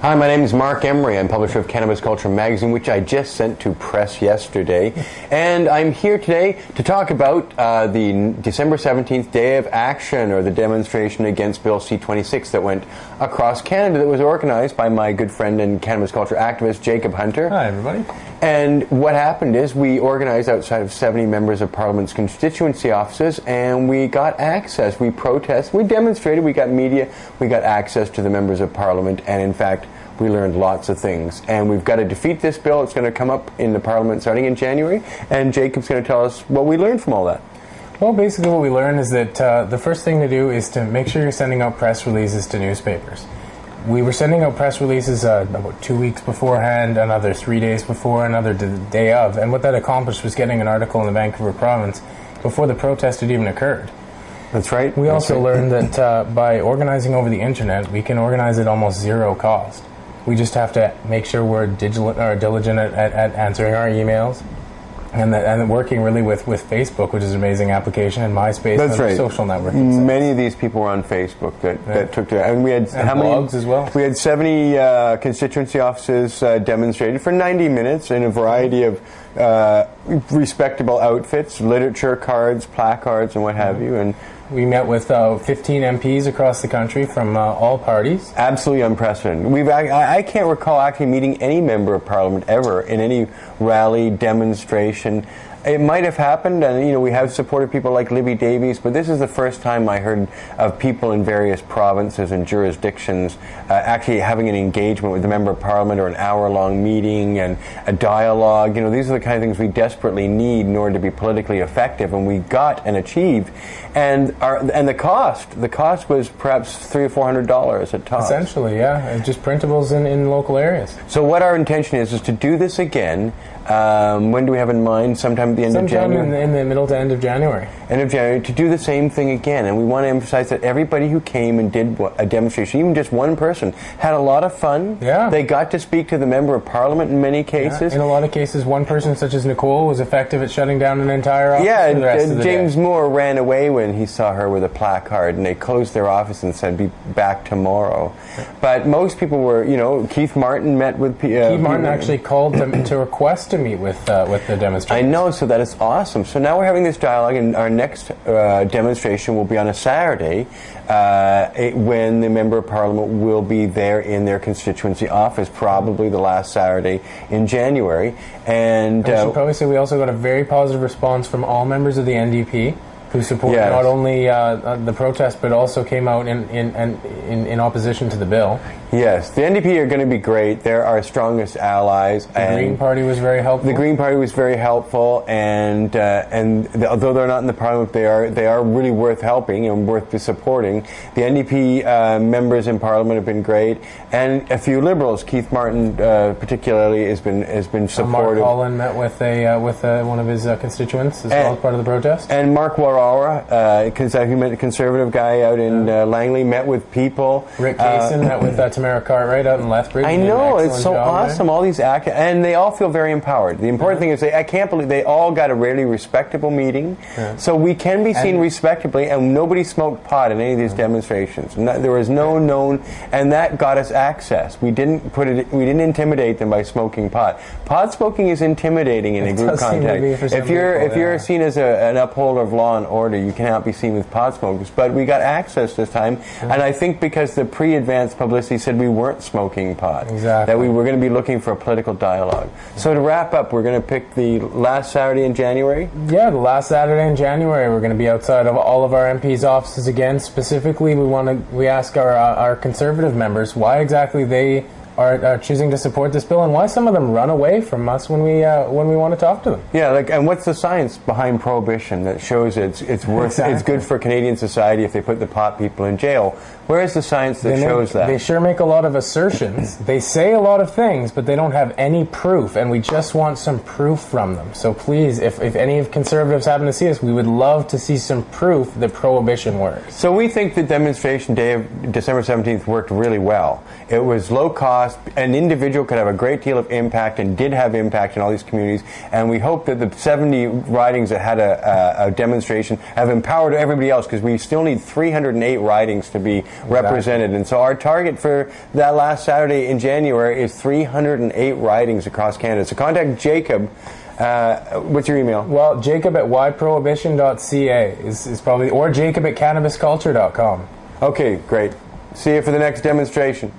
Hi, my name is Marc Emery. I'm publisher of Cannabis Culture magazine, which I just sent to press yesterday. And I'm here today to talk about the December 17th Day of Action, or the demonstration against Bill C-26 that went across Canada, that was organized by my good friend and cannabis culture activist, Jacob Hunter. Hi, everybody. And what happened is we organized outside of 70 members of Parliament's constituency offices, and we got access. We protested, we demonstrated, we got media, we got access to the members of Parliament, and in fact, we learned lots of things. And we've got to defeat this bill. It's going to come up in the Parliament starting in January, and Jacob's going to tell us what we learned from all that. Well, basically what we learned is that the first thing to do is to make sure you're sending out press releases to newspapers. We were sending out press releases about 2 weeks beforehand, another 3 days before, another day of, and what that accomplished was getting an article in the Vancouver province before the protest had even occurred. That's right. We also learned that by organizing over the internet, we can organize at almost zero cost. We just have to make sure we're diligent at answering our emails, and working really with Facebook, which is an amazing application, and MySpace. That's and right. Social networking. Many of these people were on Facebook that took to it. And we had blogs as well. We had 70 constituency offices demonstrated for 90 minutes in a variety of respectable outfits, literature, cards, placards, and what have you. And we met with 15 MPs across the country from all parties. Absolutely unprecedented. I can't recall actually meeting any member of Parliament ever in any rally, demonstration. It might have happened, and we have supported people like Libby Davies, but this is the first time I heard of people in various provinces and jurisdictions actually having an engagement with the Member of Parliament, or an hour-long meeting and a dialogue. These are the kind of things we desperately need in order to be politically effective, and we got and achieved. And the cost was perhaps $300 or $400 at tops. Essentially, yeah, just printables in local areas. So what our intention is to do this again. When do we have in mind? Sometime at the end of January? Sometime in the middle to end of January. End of January, to do the same thing again. And we want to emphasize that everybody who came and did a demonstration, even just one person, had a lot of fun. Yeah. They got to speak to the Member of Parliament in many cases. Yeah. In a lot of cases, one person, such as Nicole, was effective at shutting down an entire office for the rest of the James day. Moore ran away when he saw her with a placard, and they closed their office and said, "Be back tomorrow." But most people were, Keith Martin met with Keith Martin actually called to request to meet with the demonstrators. I know, so that is awesome. So now we're having this dialogue, and our next demonstration will be on a Saturday when the Member of Parliament will be there in their constituency office, probably the last Saturday in January. And we should probably say we also got a very positive response from all members of the NDP, who supported not only the protest, but also came out in opposition to the bill. Yes, the NDP are going to be great. They're our strongest allies. The Green Party was very helpful. The Green Party was very helpful, and although they're not in the Parliament, they are really worth helping and worth supporting. The NDP members in Parliament have been great, and a few Liberals. Keith Martin, particularly, has been supportive. Mark Holland met with one of his constituents as well as part of the protest. And Mark Warara, a conservative guy out in Langley, met with people. Rick Kaysen met with Tamara Cartwright out in Lethbridge. I know, it's so awesome. There. All these and they all feel very empowered. The important thing is I can't believe they all got a really respectable meeting. Yeah. So we can be seen respectably, and nobody smoked pot in any of these demonstrations. There was no known, and that got us access. We didn't intimidate them by smoking pot. Pot smoking is intimidating in a group context. If you're seen as an upholder of law and order, you cannot be seen with pot smokers. But we got access this time, and I think because the pre-advanced publicity said we weren't smoking pot. Exactly. That we were going to be looking for a political dialogue. So to wrap up, we're going to pick the last Saturday in January? Yeah, the last Saturday in January. We're going to be outside of all of our MPs' offices again. Specifically, we ask our Conservative members why exactly they are choosing to support this bill, and why some of them run away from us when we want to talk to them. Yeah, and what's the science behind prohibition that shows it's worth it's good for Canadian society if they put the pot people in jail? Where is the science that shows that? They sure make a lot of assertions. They say a lot of things, but they don't have any proof, and we just want some proof from them. So please, if any of Conservatives happen to see us, we would love to see some proof that prohibition works. So we think the demonstration day of December 17th worked really well. It was low cost. past, an individual could have a great deal of impact and did have impact in all these communities. And we hope that the 70 ridings that had a demonstration have empowered everybody else, because we still need 308 ridings to be represented. And so our target for that last Saturday in January is 308 ridings across Canada. So contact Jacob. What's your email? Well, Jacob at yprohibition.ca is probably, or Jacob at cannabisculture.com. Okay, great. See you for the next demonstration.